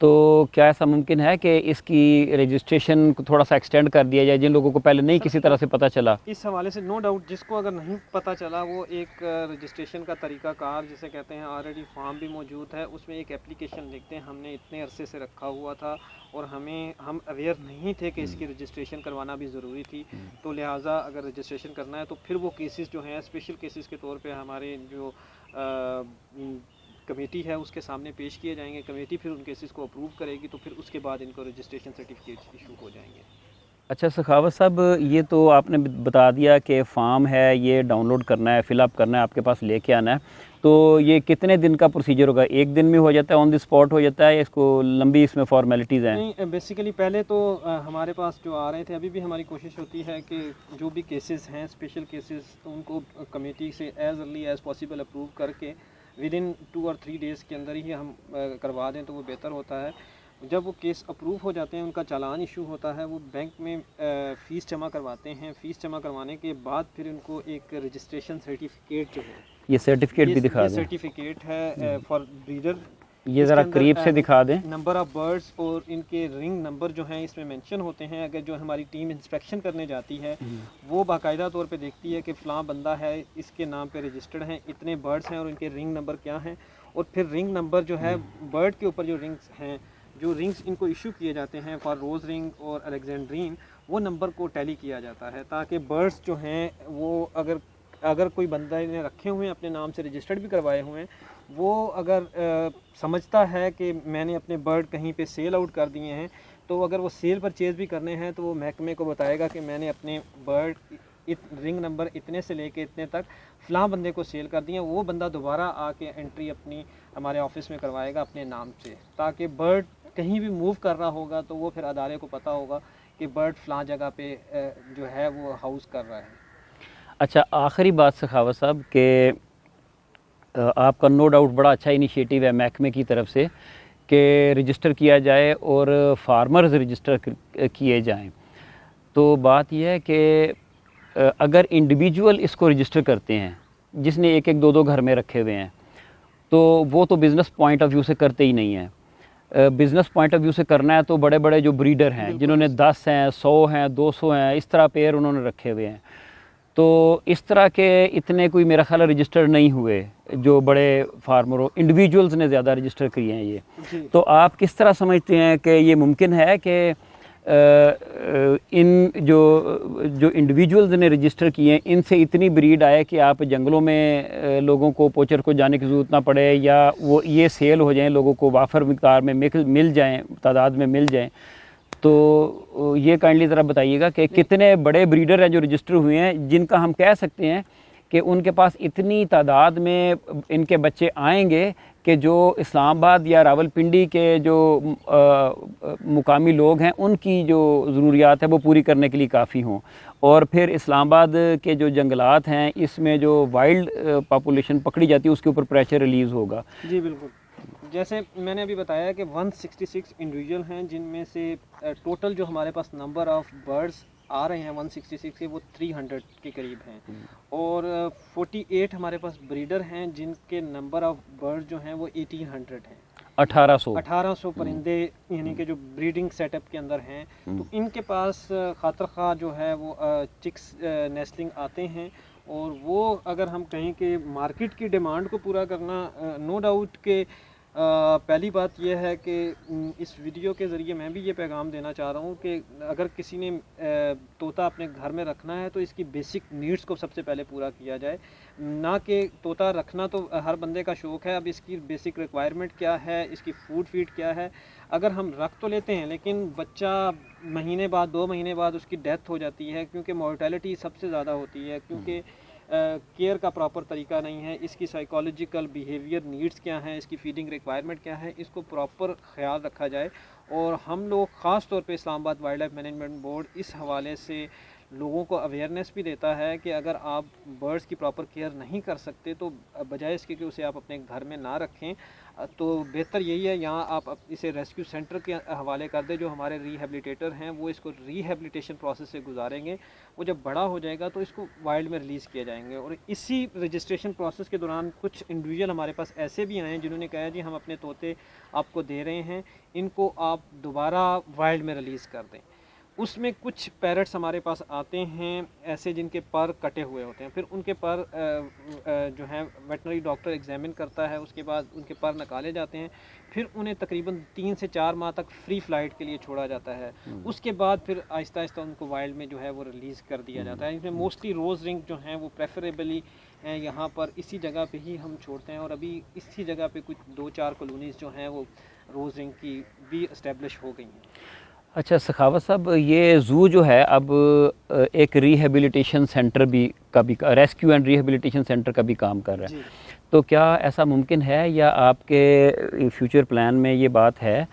तो क्या ऐसा मुमकिन है कि इसकी रजिस्ट्रेशन को थोड़ा सा एक्सटेंड कर दिया जाए जिन लोगों को पहले नहीं किसी तरह से पता चला। इस हवाले से नो डाउट, जिसको अगर नहीं पता चला वो एक रजिस्ट्रेशन का तरीक़ाकार जिसे कहते हैं, ऑलरेडी फॉर्म भी मौजूद है, उसमें एक एप्लीकेशन लिखते हैं हमने इतने अरसे से रखा हुआ था और हम अवेयर नहीं थे कि इसकी रजिस्ट्रेशन करवाना भी ज़रूरी थी, तो लिहाजा अगर रजिस्ट्रेशन करना है तो फिर वो केसेस जो हैं स्पेशल केसेस के तौर पे हमारे जो कमेटी है उसके सामने पेश किए जाएंगे। कमेटी फिर उन केसेस को अप्रूव करेगी, तो फिर उसके बाद इनको रजिस्ट्रेशन सर्टिफिकेट इशू हो जाएंगे। अच्छा सखावत साहब, ये तो आपने बता दिया कि फ़ार्म है, ये डाउनलोड करना है, फ़िलअप करना है, आपके पास लेके आना है, तो ये कितने दिन का प्रोसीजर होगा? एक दिन में हो जाता है, ऑन द स्पॉट हो जाता है, या इसको लंबी इसमें फॉर्मेलिटीज़ हैं? नहीं, बेसिकली पहले तो हमारे पास जो आ रहे थे, अभी भी हमारी कोशिश होती है कि जो भी केसेस हैं स्पेशल केसेस, उनको कमेटी से as early as possible approve करके विद इन 2 और 3 डेज़ के अंदर ही हम करवा दें तो वो बेहतर होता है। जब वो केस अप्रूव हो जाते हैं, उनका चालान इशू होता है, वो बैंक में फ़ीस जमा करवाते हैं। फ़ीस जमा करवाने के बाद फिर उनको एक रजिस्ट्रेशन सर्टिफिकेट जो है, ये सर्टिफिकेट भी दिखा दें। सर्टिफिकेट है फॉर ब्रीडर, ये ज़रा करीब से दिखा दें। नंबर ऑफ़ बर्ड्स और इनके रिंग नंबर जो हैं इसमें मेंशन होते हैं। अगर जो हमारी टीम इंस्पेक्शन करने जाती है वो बाकायदा तौर पे देखती है कि फ़लाँ बंदा है, इसके नाम पे रजिस्टर्ड हैं, इतने बर्ड्स हैं और इनके रिंग नंबर क्या हैं, और फिर रिंग नंबर जो है बर्ड के ऊपर जो रिंग्स हैं, जो रिंग्स इनको इशू किए जाते हैं फॉर रोज़ रिंग और अलेक्जेंड्रीन, वो नंबर को टैली किया जाता है ताकि बर्ड्स जो हैं वो अगर कोई बंदा ने रखे हुए हैं अपने नाम से, रजिस्टर्ड भी करवाए हुए हैं, वो अगर समझता है कि मैंने अपने बर्ड कहीं पे सेल आउट कर दिए हैं, तो अगर वो सेल परचेज़ भी करने हैं तो वो महकमे को बताएगा कि मैंने अपने बर्ड रिंग नंबर इतने से लेके इतने तक फ़लाँ बंदे को सेल कर दिए। वो बंदा दोबारा आके एंट्री अपनी हमारे ऑफिस में करवाएगा अपने नाम से, ताकि बर्ड कहीं भी मूव कर रहा होगा तो वो फिर अदारे को पता होगा कि बर्ड फ़लाँ जगह पे जो है वो हाउस कर रहा है। अच्छा, आखिरी बात सखावत साहब के आपका नो डाउट बड़ा अच्छा इनिशिएटिव है महकमे की तरफ से कि रजिस्टर किया जाए और फार्मर्स रजिस्टर किए जाएं। तो बात यह है कि अगर इंडिविजुअल इसको रजिस्टर करते हैं, जिसने एक एक दो दो घर में रखे हुए हैं, तो वो तो बिज़नेस पॉइंट ऑफ व्यू से करते ही नहीं हैं। बिज़नेस पॉइंट ऑफ व्यू से करना है तो बड़े बड़े जो ब्रीडर हैं, जिन्होंने 10 हैं, 100 हैं, 200 हैं, इस तरह पेयर उन्होंने रखे हुए हैं, तो इस तरह के इतने कोई मेरा ख्याल रजिस्टर नहीं हुए जो बड़े फार्मरों इंडिविजुअल्स ने ज़्यादा रजिस्टर किए हैं ये। तो आप किस तरह समझते हैं कि ये मुमकिन है कि इन जो इंडिविजुअल्स ने रजिस्टर किए हैं, इनसे इतनी ब्रीड आए कि आप जंगलों में लोगों को, पोचर को जाने की ज़रूरत ना पड़े, या वो ये सेल हो जाएं, लोगों को वाफर मिक़दार में मिल जाएं, तादाद में मिल जाएं? तो ये काइंडली ज़रा बताइएगा कि कितने बड़े ब्रीडर हैं जो रजिस्टर हुए हैं, जिनका हम कह सकते हैं कि उनके पास इतनी तादाद में इनके बच्चे आएंगे कि जो इस्लामाबाद या रावलपिंडी के जो मुकामी लोग हैं उनकी जो ज़रूरियात है वो पूरी करने के लिए काफ़ी हों। और फिर इस्लामाबाद के जो जंगलात हैं इसमें जो वाइल्ड पॉपुलेशन पकड़ी जाती है उसके ऊपर प्रेशर रिलीज़ होगा। जी बिल्कुल, जैसे मैंने अभी बताया कि 166 इंडिविजुअल हैं, जिनमें से टोटल जो हमारे पास नंबर ऑफ़ बर्ड्स आ रहे हैं 166 के वो 300 के करीब हैं, और 48 हमारे पास ब्रीडर हैं जिनके नंबर ऑफ़ बर्ड जो हैं वो 1800 हैं। 1800 परिंदे यानी कि जो ब्रीडिंग सेटअप के अंदर हैं। तो इनके पास खातर खा जो है वो चिक्स नेस्टलिंग आते हैं, और वो अगर हम कहें कि मार्केट की डिमांड को पूरा करना, नो डाउट के पहली बात यह है कि इस वीडियो के ज़रिए मैं भी ये पैगाम देना चाह रहा हूँ कि अगर किसी ने तोता अपने घर में रखना है तो इसकी बेसिक नीड्स को सबसे पहले पूरा किया जाए, ना कि तोता रखना तो हर बंदे का शौक़ है। अब इसकी बेसिक रिक्वायरमेंट क्या है, इसकी फूड फीड क्या है। अगर हम रख तो लेते हैं लेकिन बच्चा महीने बाद 2 महीने बाद उसकी डेथ हो जाती है, क्योंकि मोर्टेलिटी सबसे ज़्यादा होती है, क्योंकि केयर का प्रॉपर तरीका नहीं है। इसकी साइकोलॉजिकल बिहेवियर नीड्स क्या हैं, इसकी फीडिंग रिक्वायरमेंट क्या है, इसको प्रॉपर ख्याल रखा जाए। और हम लोग ख़ास तौर पे Islamabad wild life management board इस हवाले से लोगों को अवेयरनेस भी देता है कि अगर आप बर्ड्स की प्रॉपर केयर नहीं कर सकते तो बजाय इसके कि उसे आप अपने घर में ना रखें, तो बेहतर यही है यहाँ आप इसे रेस्क्यू सेंटर के हवाले कर दें। जो हमारे रिहेबिलिटेटर हैं वो इसको रिहेबिलिटेशन प्रोसेस से गुजारेंगे। वो जब बड़ा हो जाएगा तो इसको वाइल्ड में रिलीज़ किया जाएंगे। और इसी रजिस्ट्रेशन प्रोसेस के दौरान कुछ इंडिविजुअल हमारे पास ऐसे भी आए हैं जिन्होंने कहा जी हम अपने तोते आपको दे रहे हैं, इनको आप दोबारा वाइल्ड में रिलीज़ कर दें। उसमें कुछ पैरट्स हमारे पास आते हैं ऐसे जिनके पर कटे हुए होते हैं, फिर उनके पर जो है वेटनरी डॉक्टर एग्जामिन करता है, उसके बाद उनके पर निकाले जाते हैं, फिर उन्हें तकरीबन 3 से 4 माह तक फ्री फ्लाइट के लिए छोड़ा जाता है। उसके बाद फिर आहिस्ता आहिस्ता उनको वाइल्ड में जो है वो रिलीज़ कर दिया जाता है। इसमें मोस्टली रोज़ रिंग जो हैं वो प्रेफरेबली यहाँ पर इसी जगह पे ही हम छोड़ते हैं, और अभी इसी जगह पे कुछ 2-4 कॉलोनीज़ जो हैं वो रोज़ रिंग की भी इस्टेब्लिश हो गई हैं। अच्छा सखावत साहब, ये ज़ू जो है अब एक रिहेबिलिटेशन सेंटर का भी रेस्क्यू एंड रिहेबिलिटेशन सेंटर का भी काम कर रहा है, तो क्या ऐसा मुमकिन है या आपके फ्यूचर प्लान में ये बात है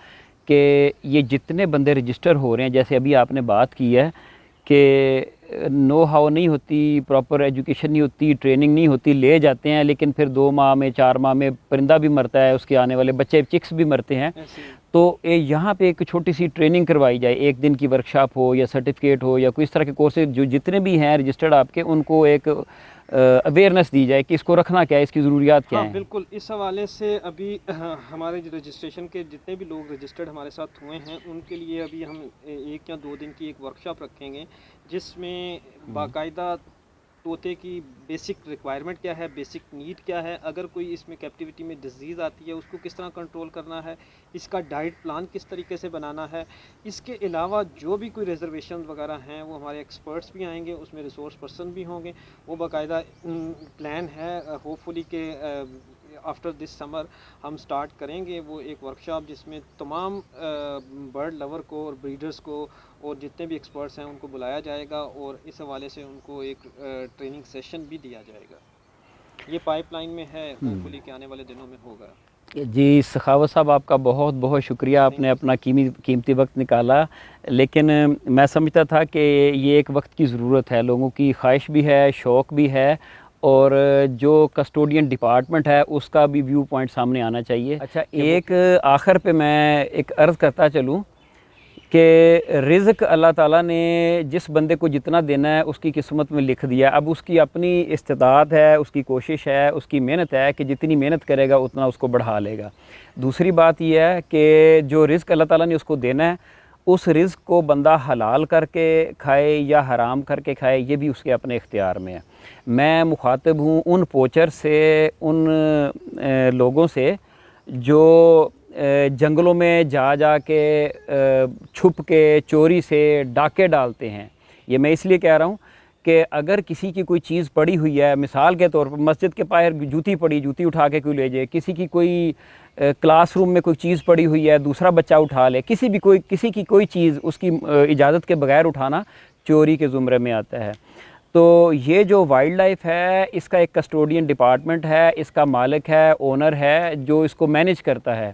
कि ये जितने बंदे रजिस्टर हो रहे हैं, जैसे अभी आपने बात की है कि नो हाउ नहीं होती, प्रॉपर एजुकेशन नहीं होती, ट्रेनिंग नहीं होती, ले जाते हैं लेकिन फिर 2 माह में 4 माह में परिंदा भी मरता है, उसके आने वाले बच्चे चिक्स भी मरते हैं, तो यहाँ पे एक छोटी सी ट्रेनिंग करवाई जाए, 1 दिन की वर्कशॉप हो या सर्टिफिकेट हो या कोई इस तरह के कोर्सेज जो जितने भी हैं रजिस्टर्ड आपके, उनको एक अवेयरनेस दी जाए कि इसको रखना क्या है, इसकी ज़रूरियात क्या है। बिल्कुल, इस हवाले से अभी हमारे रजिस्ट्रेशन के जितने भी लोग रजिस्टर्ड हमारे साथ हुए हैं उनके लिए अभी हम 1 या 2 दिन की एक वर्कशॉप रखेंगे, जिसमें बाकायदा तोते की बेसिक रिक्वायरमेंट क्या है, बेसिक नीड क्या है, अगर कोई इसमें कैप्टिविटी में डिजीज़ आती है उसको किस तरह कंट्रोल करना है, इसका डाइट प्लान किस तरीके से बनाना है। इसके अलावा जो भी कोई रिजर्वेशन वगैरह हैं वो हमारे एक्सपर्ट्स भी आएंगे, उसमें रिसोर्स पर्सन भी होंगे, वो बाकायदा प्लान है होपफुली के आफ्टर दिस समर हम स्टार्ट करेंगे वो एक वर्कशॉप, जिसमें तमाम बर्ड लवर को और ब्रीडर्स को और जितने भी एक्सपर्ट्स हैं उनको बुलाया जाएगा, और इस हवाले से उनको एक ट्रेनिंग सेशन भी दिया जाएगा। ये पाइपलाइन में है, होपफुली के आने वाले दिनों में होगा। जी सखावत साहब, आपका बहुत बहुत शुक्रिया, आपने अपना कीमती वक्त निकाला। लेकिन मैं समझता था कि ये एक वक्त की ज़रूरत है, लोगों की ख्वाहिश भी है, शौक़ भी है, और जो कस्टोडियन डिपार्टमेंट है उसका भी व्यू पॉइंट सामने आना चाहिए। अच्छा, एक आखिर पे मैं एक अर्ज़ करता चलूँ कि रिज़्क़ अल्लाह ताला ने जिस बंदे को जितना देना है उसकी किस्मत में लिख दिया। अब उसकी अपनी इस्तिताअत है, उसकी कोशिश है, उसकी मेहनत है कि जितनी मेहनत करेगा उतना उसको बढ़ा लेगा। दूसरी बात यह है कि जो रिज़्क़ अल्लाह ताला ने उसको देना है उस रिज़्क़ को बंदा हलाल करके खाए या हराम करके खाए, ये भी उसके अपने इख्तियार में है। मैं मुखातिब हूँ उन पोचर से, उन लोगों से जो जंगलों में जा के छुप के चोरी से डाके डालते हैं। ये मैं इसलिए कह रहा हूँ कि अगर किसी की कोई चीज़ पड़ी हुई है, मिसाल के तौर पर मस्जिद के बाहर जूती पड़ी, जूती उठा के कोई ले जाए, किसी की कोई क्लासरूम में कोई चीज़ पड़ी हुई है, दूसरा बच्चा उठा ले, किसी की कोई चीज़ उसकी इजाज़त के बगैर उठाना चोरी के ज़ुमरे में आता है। तो ये जो वाइल्ड लाइफ है इसका एक कस्टोडियन डिपार्टमेंट है, इसका मालिक है, ओनर है जो इसको मैनेज करता है।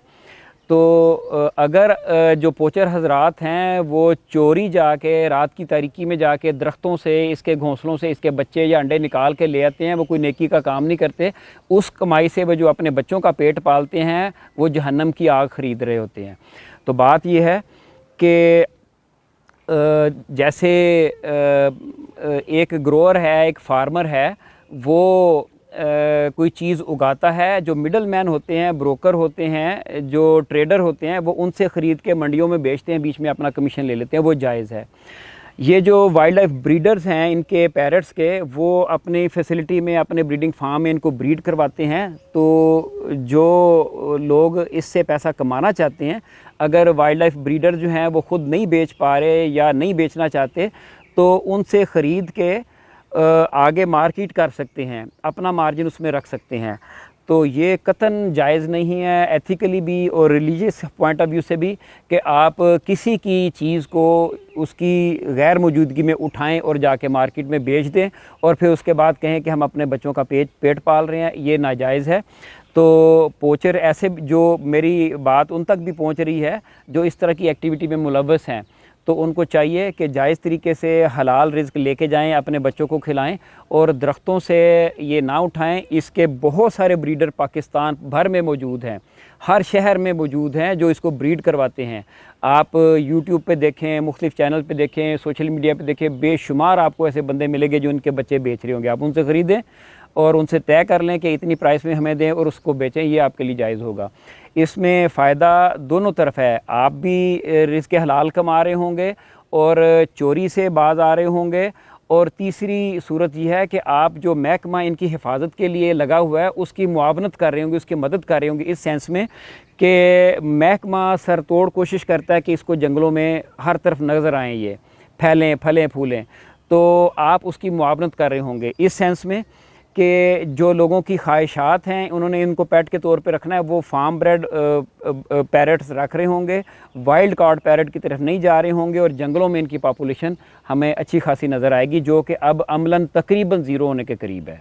तो अगर जो पोचर हजरात हैं वो चोरी जाके रात की तारीकी में जाके दरख्तों से इसके घोंसलों से इसके बच्चे या अंडे निकाल के ले आते हैं, वो कोई नेकी का काम नहीं करते। उस कमाई से वो जो अपने बच्चों का पेट पालते हैं वो जहन्नम की आग ख़रीद रहे होते हैं। तो बात ये है कि जैसे एक ग्रोअर है, एक फार्मर है, वो कोई चीज़ उगाता है, जो मिडल मैन होते हैं, ब्रोकर होते हैं, जो ट्रेडर होते हैं, वो उनसे ख़रीद के मंडियों में बेचते हैं, बीच में अपना कमीशन ले लेते हैं, वो जायज़ है। ये जो वाइल्ड लाइफ ब्रीडर्स हैं इनके पैरट्स के, वो अपनी फैसिलिटी में, अपने ब्रीडिंग फार्म में इनको ब्रीड करवाते हैं। तो जो लोग इससे पैसा कमाना चाहते हैं, अगर वाइल्ड लाइफ ब्रीडर जो हैं वो ख़ुद नहीं बेच पा रहे या नहीं बेचना चाहते, तो उनसे ख़रीद के आगे मार्केट कर सकते हैं, अपना मार्जिन उसमें रख सकते हैं। तो ये कतन जायज़ नहीं है, एथिकली भी और रिलीजियस पॉइंट ऑफ व्यू से भी, कि आप किसी की चीज़ को उसकी गैर मौजूदगी में उठाएं और जाके मार्केट में बेच दें और फिर उसके बाद कहें कि हम अपने बच्चों का पेट पाल रहे हैं, ये नाजायज़ है। तो पोचर ऐसे, जो मेरी बात उन तक भी पहुंच रही है जो इस तरह की एक्टिविटी में मुलव्वस हैं, तो उनको चाहिए कि जायज़ तरीके से हलाल रिज़्क लेके जाएं, अपने बच्चों को खिलाएं और दरख्तों से ये ना उठाएं। इसके बहुत सारे ब्रीडर पाकिस्तान भर में मौजूद हैं, हर शहर में मौजूद हैं जो इसको ब्रीड करवाते हैं। आप यूट्यूब पे देखें, मुख्तलिफ़ चैनल पे देखें, सोशल मीडिया पे देखें, बेशुमार आपको ऐसे बंदे मिलेंगे जो इनके बच्चे बेच रहे होंगे। आप उनसे ख़रीदें और उनसे तय कर लें कि इतनी प्राइस में हमें दें और उसको बेचें, ये आपके लिए जायज़ होगा। इसमें फ़ायदा दोनों तरफ है, आप भी रिज़्क़ हलाल कमा रहे होंगे और चोरी से बाज आ रहे होंगे, और तीसरी सूरत यह है कि आप जो महकमा इनकी हिफाजत के लिए लगा हुआ है उसकी मुआवनत कर रहे होंगे, उसकी मदद कर रहे होंगे, इस सेंस में कि महकमा सरतोड़ कोशिश करता है कि इसको जंगलों में हर तरफ नज़र आएँ, ये फैलें, फलें फूलें, तो आप उसकी मुआवनत कर रहे होंगे इस सेंस में कि जो लोगों की ख्वाहिशात हैं, उन्होंने इनको पेट के तौर पे रखना है, वो फार्म ब्रेड पैरट्स रख रहे होंगे, वाइल्ड कार्ड पैरट की तरफ नहीं जा रहे होंगे, और जंगलों में इनकी पॉपुलेशन हमें अच्छी खासी नज़र आएगी, जो कि अब अमलन तकरीबन ज़ीरो होने के करीब है।